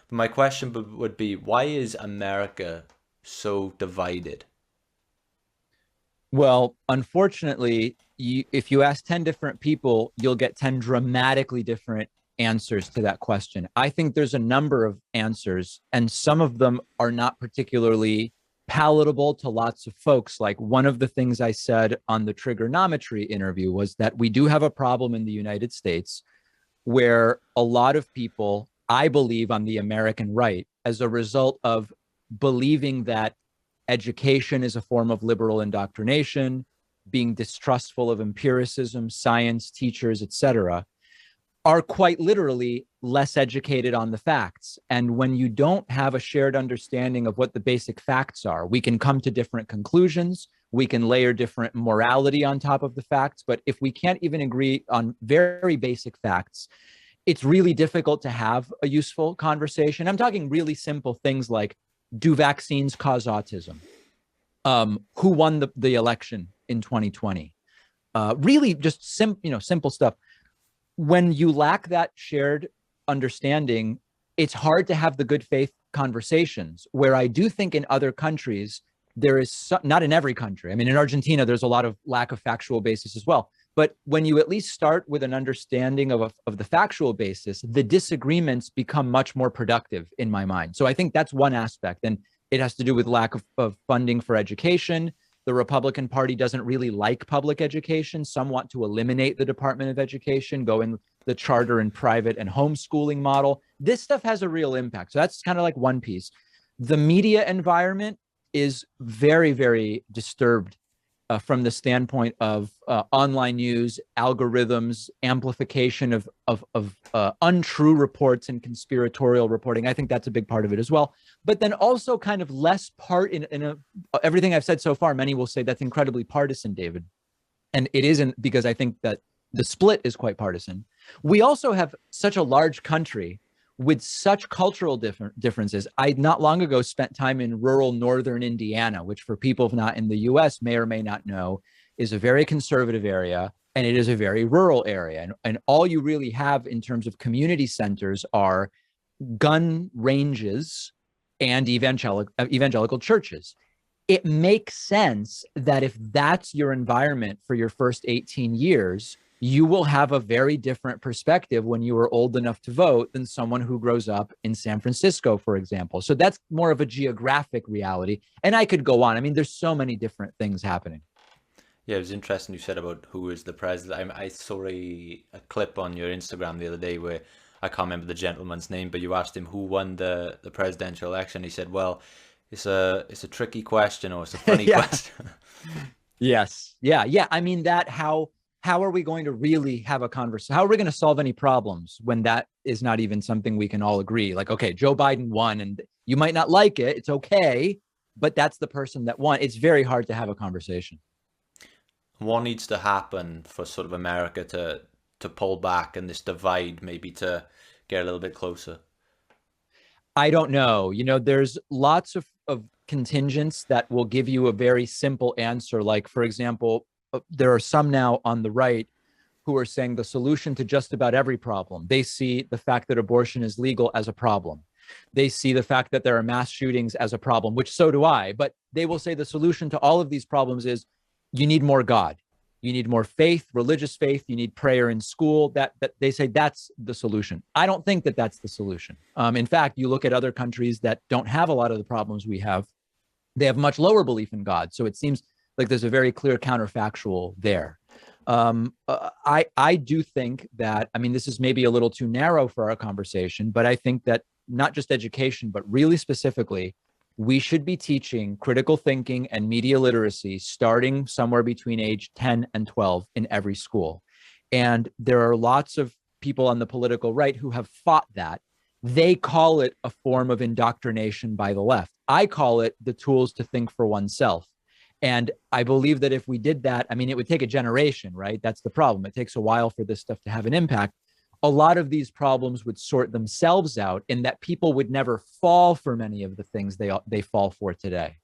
But my question would be, why is America so divided? Well, unfortunately, if you ask 10 different people, you'll get 10 dramatically different answers to that question. I think there's a number of answers, and some of them are not particularly palatable to lots of folks. Like one of the things I said on the trigonometry interview was that we do have a problem in the United States where a lot of people, I believe, on the American right, as a result of believing that education is a form of liberal indoctrination, being distrustful of empiricism, science, teachers, etc., are quite literally less educated on the facts. And when you don't have a shared understanding of what the basic facts are, we can come to different conclusions. We can layer different morality on top of the facts. But if we can't even agree on very basic facts, it's really difficult to have a useful conversation. I'm talking really simple things like, do vaccines cause autism? Who won the election in 2020? Really just simple stuff. When you lack that shared understanding, it's hard to have the good faith conversations. Where I do think in other countries, there is not in every country. I mean, in Argentina, there's a lot of lack of factual basis as well. But when you at least start with an understanding of the factual basis, the disagreements become much more productive in my mind. So I think that's one aspect. And it has to do with lack of funding for education. The Republican Party doesn't really like public education. Some want to eliminate the Department of Education, go in the charter and private and homeschooling model. This stuff has a real impact. So that's kind of like one piece. The media environment is very, very disturbed from the standpoint of online news, algorithms, amplification of untrue reports and conspiratorial reporting. I think that's a big part of it as well. But then also kind of less part in everything I've said so far. Many will say that's incredibly partisan, David. And it isn't, because I think that the split is quite partisan. We also have such a large country with such cultural differences. I not long ago spent time in rural northern Indiana, which for people not in the US may or may not know is a very conservative area, and it is a very rural area. And all you really have in terms of community centers are gun ranges and evangelical churches. It makes sense that if that's your environment for your first 18 years, you will have a very different perspective when you are old enough to vote than someone who grows up in San Francisco, for example. So that's more of a geographic reality. And I could go on. I mean, there's so many different things happening. Yeah, it was interesting you said about who is the president. I saw a clip on your Instagram the other day where I can't remember the gentleman's name, but you asked him who won the presidential election. He said, "Well, it's a tricky question, or it's a funny Yeah. question." Yes. Yeah. Yeah. I mean, that how are we going to really have a conversation? How are we going to solve any problems when that is not even something we can all agree? Like, okay, Joe Biden won, and you might not like it. It's okay, but that's the person that won. It's very hard to have a conversation. What needs to happen for sort of America to pull back and this divide maybe to get a little bit closer? I don't know. There's lots of contingents that will give you a very simple answer. Like, for example, there are some now on the right who are saying the solution to just about every problem. They see the fact that abortion is legal as a problem. They see the fact that there are mass shootings as a problem, which so do I. But they will say the solution to all of these problems is you need more God. You need more faith, religious faith. You need prayer in school. That they say that's the solution. I don't think that that's the solution. In fact, you look at other countries that don't have a lot of the problems we have. They have much lower belief in God. So it seems like there's a very clear counterfactual there. I do think that, I mean, this is maybe a little too narrow for our conversation, but I think that not just education, but really specifically, we should be teaching critical thinking and media literacy starting somewhere between age 10 and 12 in every school. And there are lots of people on the political right who have fought that. They call it a form of indoctrination by the left. I call it the tools to think for oneself. And I believe that if we did that, I mean, it would take a generation, right? That's the problem. It takes a while for this stuff to have an impact. A lot of these problems would sort themselves out in that people would never fall for many of the things they fall for today.